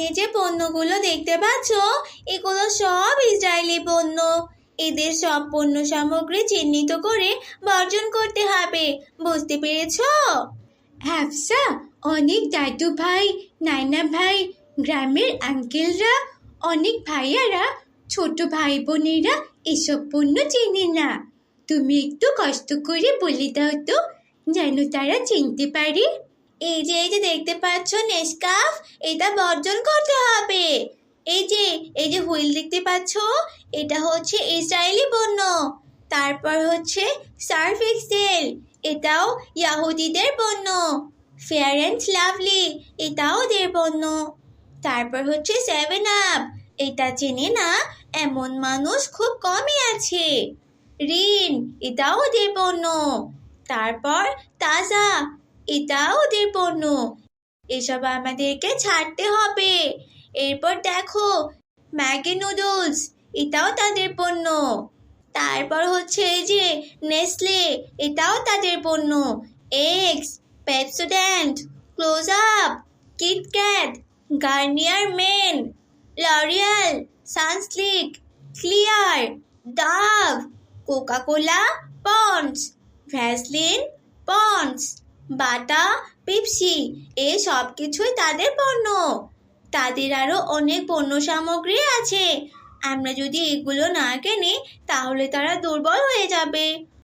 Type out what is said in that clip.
এখানে যে পণ্যগুলো দেখতে পাচ্ছ, এগুলো সব ইসরায়েলি পণ্য। এদের সব পণ্য সামগ্রী চিহ্নিত করে বর্জন করতে হবে, বুঝতে পেরেছো? হ্যাফসা, অনেক দাদু ভাই, নানা ভাই, গ্রামের আঙ্কেলরা, অনেক ভাইয়ারা, ছোট ভাই বোনেরা এসব পণ্য চেনে না। তুমি একটু কষ্ট করে বলে দাও তো, যেন তারা চিনতে পারে। এই যে দেখতে পাচ্ছ নেসকাফ, এটা বর্জন করতে হবে। এই যে হুইল দেখতে পাচ্ছ, এটা হচ্ছে ইসরায়েলি পণ্য। তারপর হচ্ছে সার্ফ এক্সেল, এটাও ইয়াহুদিদের পণ্য। ফেয়ার অ্যান্ড লাভলি, এটাও ওদের পণ্য। তারপর হচ্ছে 7 আপ, এটা চেনে না এমন মানুষ খুব কমই আছে। রিন, এটাও ওদের পণ্য। তারপর তাজা, এটাও ওদের পণ্য। এসব আমাদেরকে ছাড়তে হবে। এরপর দেখো ম্যাগি নুডলস, এটাও তাদের পণ্য। তারপর হচ্ছে এই যে নেসলে, এটাও তাদের পণ্য। Eggs, Pepsodent, close up, KitKat, Garnier men, L'Oreal, Sunsilk, Clear, Dove, Coca Cola, Pond's, Vaseline, Pond's, Bata, Pepsi, এই সব কিছুই তাদের পণ্য। তাদের আরো অনেক পণ্য সামগ্রী আছে। আমরা যদি এগুলো না কিনি তাহলে তারা দুর্বল হয়ে যাবে।